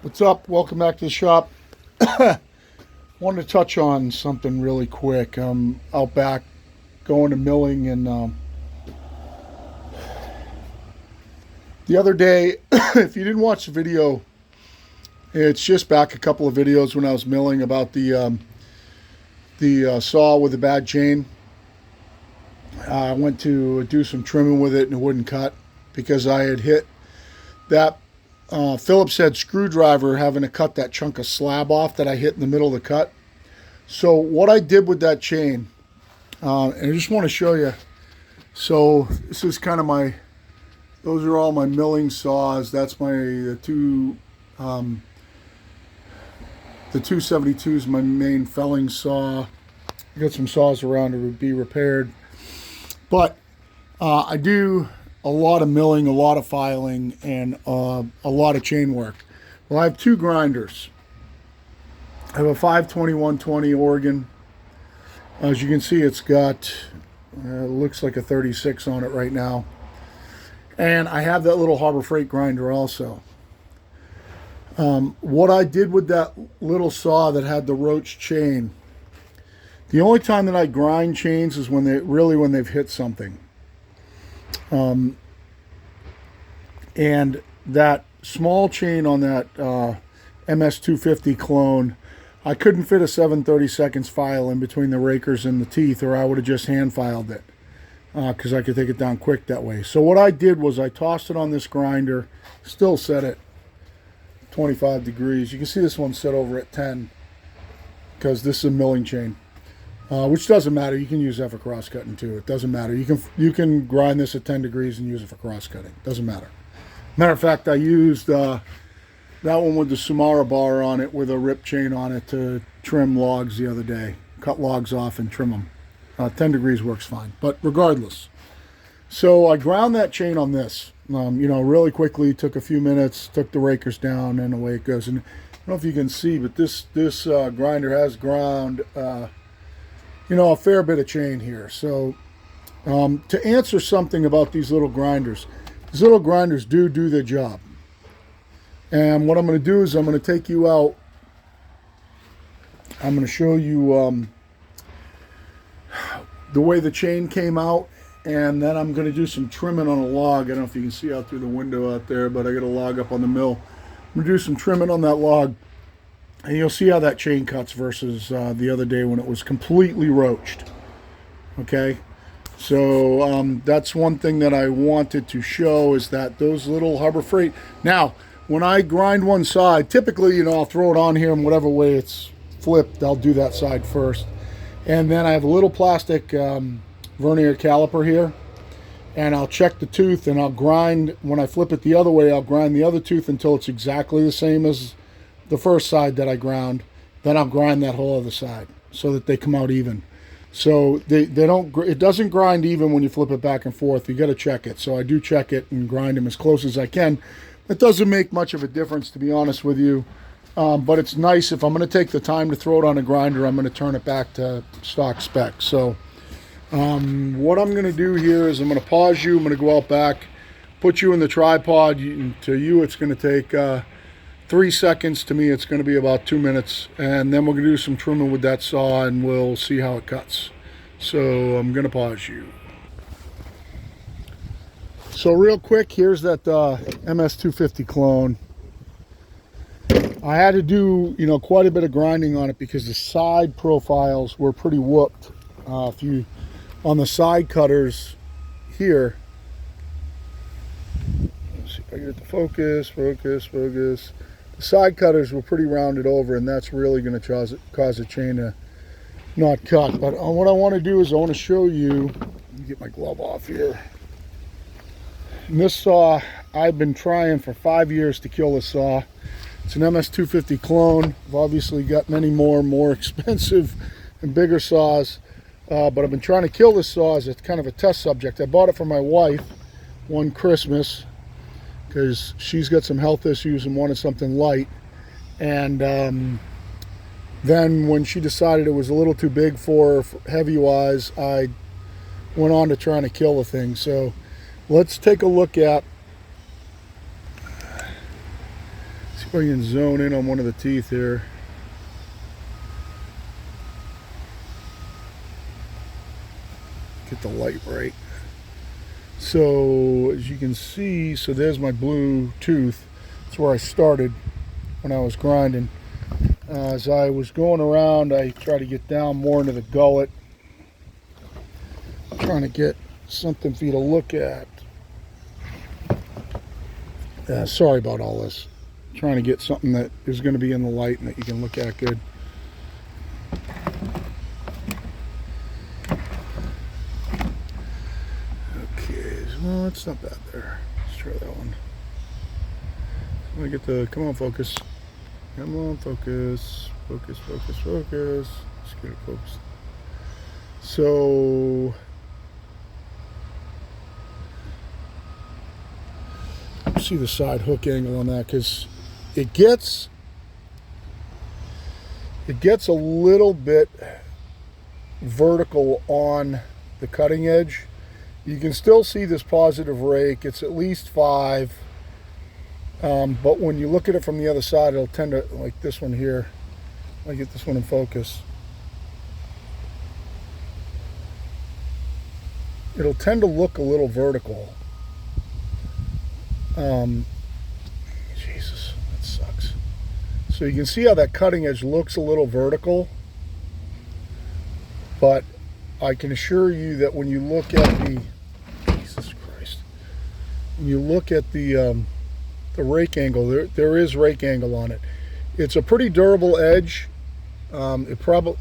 What's up? Welcome back to the shop. Wanted to touch on something really quick. I'm out back going to milling, and the other day, if you didn't watch the video, it's just back a couple of videos when I was milling about the saw with the bad chain. I went to do some trimming with it and it wouldn't cut because I had hit that Phillips head screwdriver having to cut that chunk of slab off that I hit in the middle of the cut. So what I did with that chain, and I just want to show you. So this is kind of those are all my milling saws. That's the 272 is my main felling saw. I got some saws around to be repaired. But I do a lot of milling, a lot of filing, and a lot of chain work. Well, I have two grinders. I have a 52120 Oregon. As you can see, it's got, looks like a 36 on it right now. And I have that little Harbor Freight grinder also. What I did with that little saw that had the roached chain, the only time that I grind chains is when they've hit something. And that small chain on that MS250 clone, I couldn't fit a 7/32 file in between the rakers and the teeth, or I would have just hand filed it because I could take it down quick that way. So what I did was I tossed it on this grinder, still set it 25 degrees. You can see this one set over at 10 because this is a milling chain. Which doesn't matter. You can use that for cross cutting too. It doesn't matter. You can grind this at 10 degrees and use it for cross cutting. Doesn't matter. Matter of fact, I used that one with the Sumara bar on it with a rip chain on it to trim logs the other day. Cut logs off and trim them. 10 degrees works fine. But regardless, so I ground that chain on this. Really quickly. Took a few minutes. Took the rakers down, and away it goes. And I don't know if you can see, but this grinder has ground. A fair bit of chain here. So to answer something about these little grinders do their job. And what I'm going to do is I'm going to take you out. I'm going to show you the way the chain came out, and then I'm going to do some trimming on a log. I don't know if you can see out through the window out there, but I got a log up on the mill. I'm going to do some trimming on that log, and you'll see how that chain cuts versus the other day when it was completely roached. Okay, so that's one thing that I wanted to show, is that those little Harbor Freight. Now, when I grind one side, typically, I'll throw it on here in whatever way it's flipped. I'll do that side first. And then I have a little plastic vernier caliper here, and I'll check the tooth, and I'll grind. When I flip it the other way, I'll grind the other tooth until it's exactly the same as the first side that I ground. Then I'll grind that whole other side so that they come out even. So it doesn't grind even when you flip it back and forth. You got to check it. So I do check it and grind them as close as I can. It doesn't make much of a difference, to be honest with you. But it's nice. If I'm going to take the time to throw it on a grinder, I'm going to turn it back to stock spec. So what I'm going to do here is I'm going to pause you. I'm going to go out back, put you in the tripod. To you, it's going to take 3 seconds. To me, it's going to be about 2 minutes. And then we're going to do some trimming with that saw, and we'll see how it cuts. So I'm going to pause you. So real quick, here's that MS250 clone. I had to do, quite a bit of grinding on it because the side profiles were pretty whooped. On the side cutters here, let's see if I get the focus. The side cutters were pretty rounded over, and that's really going to cause a chain to not cut. But what I want to do is I want to show you, let me get my glove off here. And this saw, I've been trying for 5 years to kill this saw. It's an MS250 clone. I've obviously got many more expensive and bigger saws, but I've been trying to kill this saw as a kind of a test subject. I bought it for my wife one Christmas because she's got some health issues and wanted something light. And then when she decided it was a little too big for her heavy-wise, I went on to trying to kill the thing. So let's take a look at, see if I can zone in on one of the teeth here. Get the light right. So as you can see, so there's my blue tooth. That's where I started when I was grinding. As I was going around, I tried to get down more into the gullet, trying to get something for you to look at. Sorry about all this. Trying to get something that is going to be in the light and that you can look at good. Okay, well, it's not bad there. Let's try that one. Let me get the, come on, focus. Come on, focus. Focus, focus, focus. Let's get it focused. So, see the side hook angle on that, because it gets a little bit vertical on the cutting edge. You can still see this positive rake. It's at least 5, but when you look at it from the other side, it'll tend to, like this one here. Let me get this one in focus. It'll tend to look a little vertical. Jesus, that sucks. So you can see how that cutting edge looks a little vertical, but I can assure you that when you look at the, Jesus Christ, when you look at the rake angle, there is rake angle on it. It's a pretty durable edge. It probably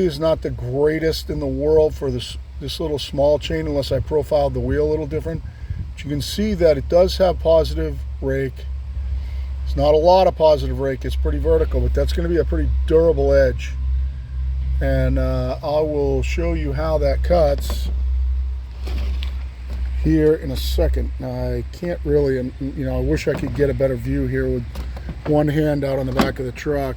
is not the greatest in the world for this little small chain, unless I profiled the wheel a little different. But you can see that it does have positive rake. It's not a lot of positive rake. It's pretty vertical, but that's going to be a pretty durable edge. And I will show you how that cuts here in a second. Now, I can't really, you know, I wish I could get a better view here with one hand out on the back of the truck.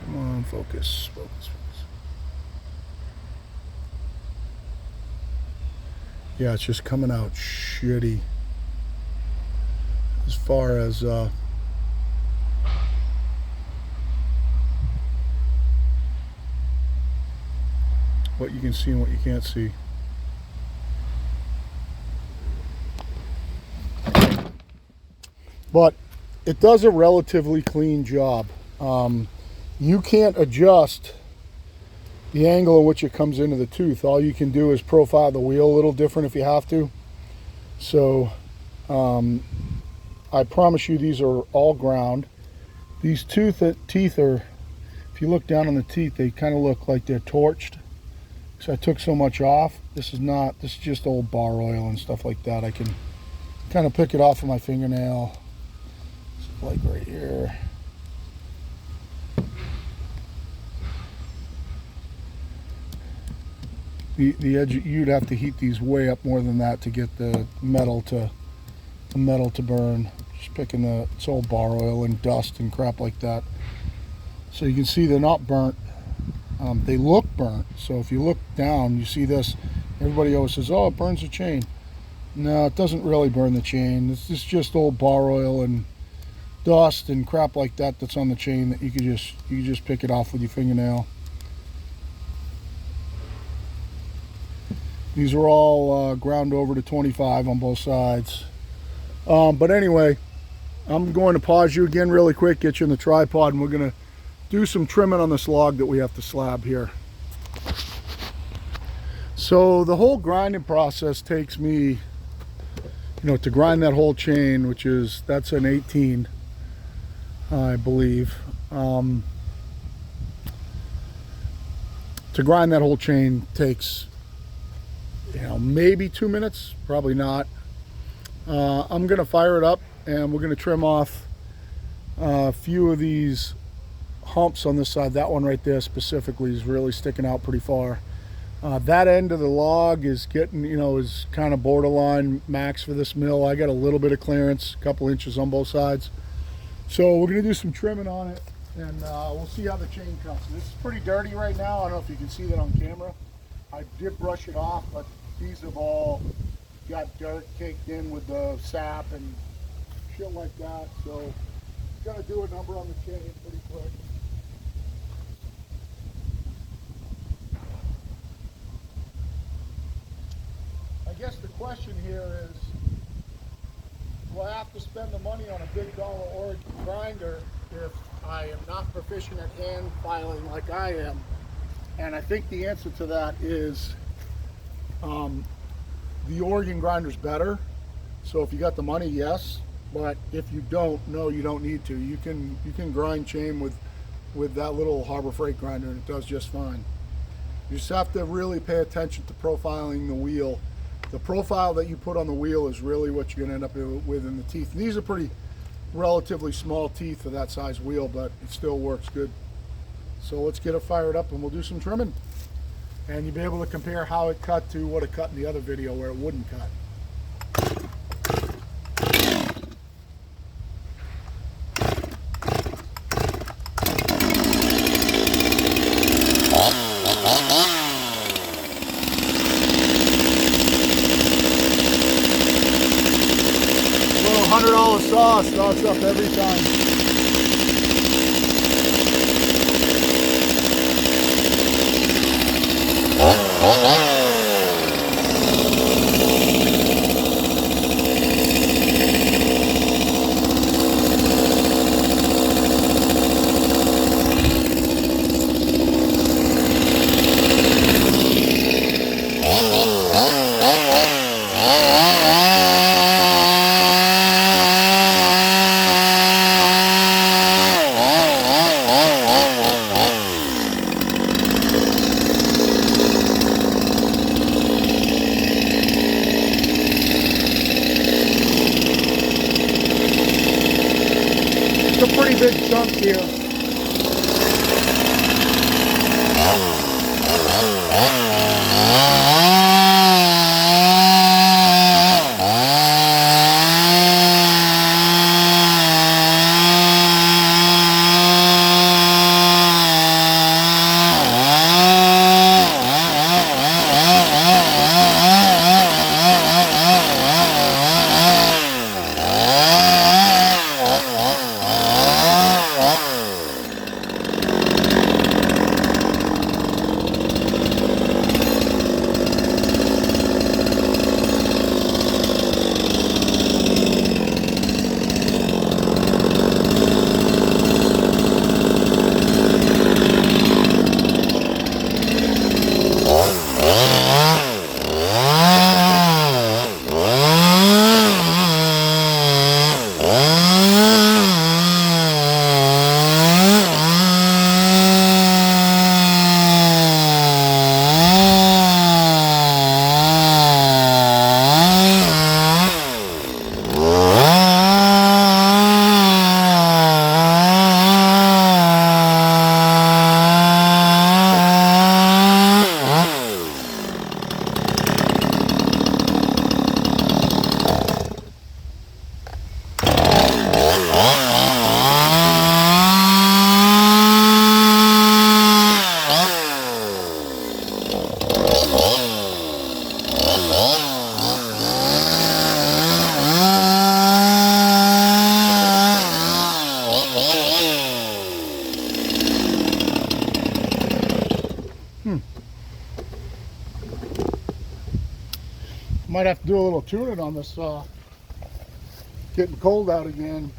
Come on, focus, focus, focus. Yeah, it's just coming out shitty as far as what you can see and what you can't see. But it does a relatively clean job. You can't adjust the angle in which it comes into the tooth. All you can do is profile the wheel a little different if you have to. So I promise you these are all ground. These teeth are, if you look down on the teeth, they kind of look like they're torched. So I took so much off. This is just old bar oil and stuff like that. I can kind of pick it off with my fingernail. It's like right here. The edge, you'd have to heat these way up more than that to get the metal to burn. Just picking it's old bar oil and dust and crap like that. So you can see they're not burnt. They look burnt. So if you look down, you see this. Everybody always says, "Oh, it burns the chain." No, it doesn't really burn the chain. It's just old bar oil and dust and crap like that that's on the chain that you could just pick it off with your fingernail. These are all ground over to 25 on both sides. But anyway, I'm going to pause you again really quick, get you in the tripod, and we're going to do some trimming on this log that we have to slab here. So the whole grinding process takes me, you know, to grind that whole chain, that's an 18, I believe. To grind that whole chain takes, you know, maybe 2 minutes, probably not. I'm gonna fire it up and we're gonna trim off a few of these humps on this side. That one right there specifically is really sticking out pretty far. That end of the log is getting, you know, is kind of borderline max for this mill. I got a little bit of clearance, a couple inches on both sides. So we're gonna do some trimming on it, and we'll see how the chain cuts. This is pretty dirty right now. I don't know if you can see that on camera. I did brush it off, but These have all got dirt caked in with the sap and shit like that. So gonna do a number on the chain pretty quick. I guess the question here is, do I have to spend the money on a big dollar Oregon grinder if I am not proficient at hand filing like I am? And I think the answer to that is the Oregon grinder's better. So if you got the money, yes. But if you don't, no, you don't need to. You can grind chain with that little Harbor Freight grinder, and it does just fine. You just have to really pay attention to profiling the wheel. The profile that you put on the wheel is really what you're going to end up with in the teeth. And these are pretty relatively small teeth for that size wheel, but it still works good. So let's get it fired up and we'll do some trimming. And you'll be able to compare how it cut to what it cut in the other video where it wouldn't cut. $100 sauce starts up every time. A pretty big chunk here. Might have to do a little tuning on this saw. Getting cold out again.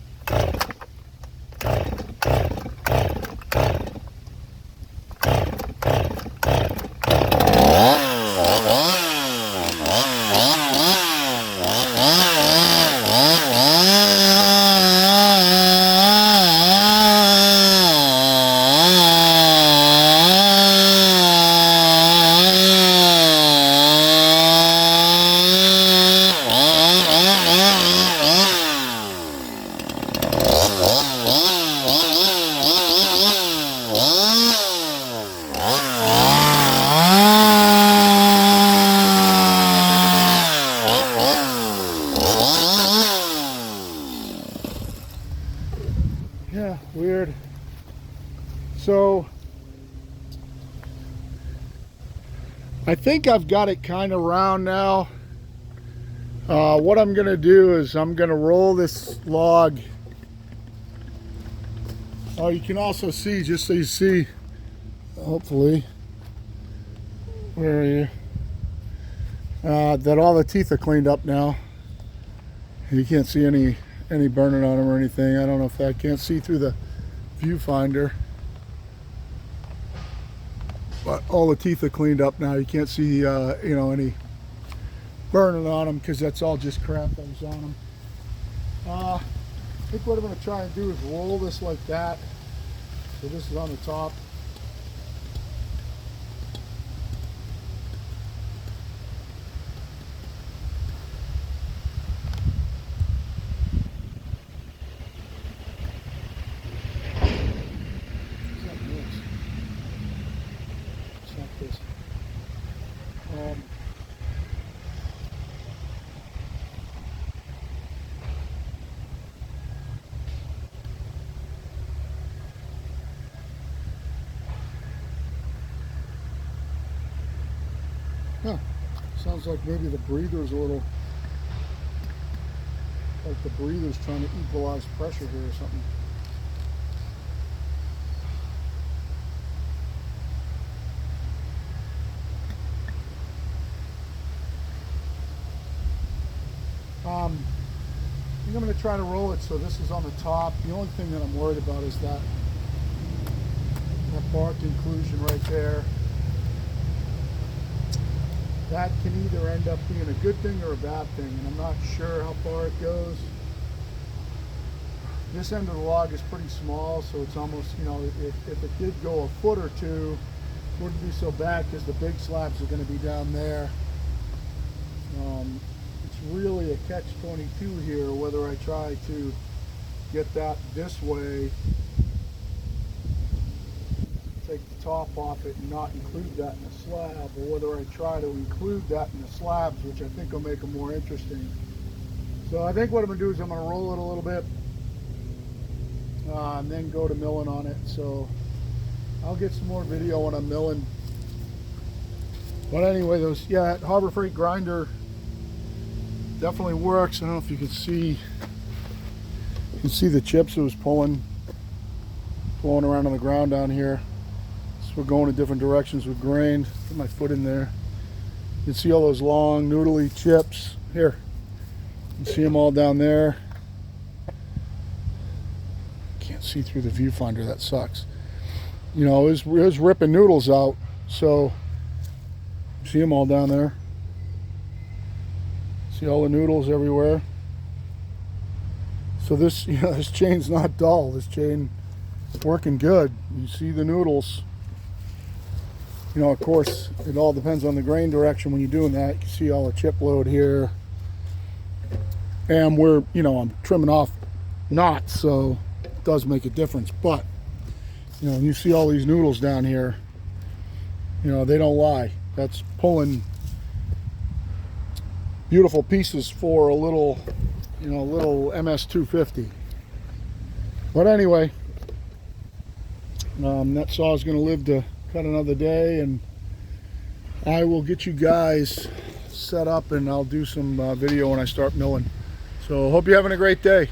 I think I've got it kind of round now. What I'm going to do is I'm going to roll this log. Oh, you can also see, just so you see, hopefully, where are you? That all the teeth are cleaned up now. You can't see any burning on them or anything. I don't know if I can't see through the viewfinder. But all the teeth are cleaned up now. You can't see, you know, any burning on them because that's all just crap that was on them. I think what I'm going to try and do is roll this like that. So this is on the top. Huh. Sounds like maybe the breather's a little, like the breather's trying to equalize pressure here or something. I think I'm going to try to roll it so this is on the top. The only thing that I'm worried about is that bark inclusion right there. That can either end up being a good thing or a bad thing, and I'm not sure how far it goes. This end of the log is pretty small, so it's almost, you know, if it did go a foot or two, it wouldn't be so bad because the big slabs are going to be down there. It's really a catch-22 here, whether I try to get that this way, take the top off it and not include that in the slab, or whether I try to include that in the slabs, which I think will make them more interesting. So I think what I'm going to do is I'm going to roll it a little bit and then go to milling on it. So I'll get some more video when I'm milling. But anyway, those, yeah, Harbor Freight grinder definitely works. I don't know if you can see the chips it was pulling around on the ground down here. So we're going in different directions with grain. Put my foot in there. You can see all those long noodly chips here. You can see them all down there. Can't see through the viewfinder, that sucks. You know, it was ripping noodles out. So see them all down there. See all the noodles everywhere. So this, you know, this chain's not dull. This chain is working good. You see the noodles. You know, of course, it all depends on the grain direction when you're doing that. You can see all the chip load here. And we're, you know, I'm trimming off knots, so it does make a difference. But, you know, you see all these noodles down here, you know, they don't lie. That's pulling beautiful pieces for a little, you know, little MS250. But anyway, that saw is going to live to cut another day, and I will get you guys set up and I'll do some video when I start milling. So hope you're having a great day.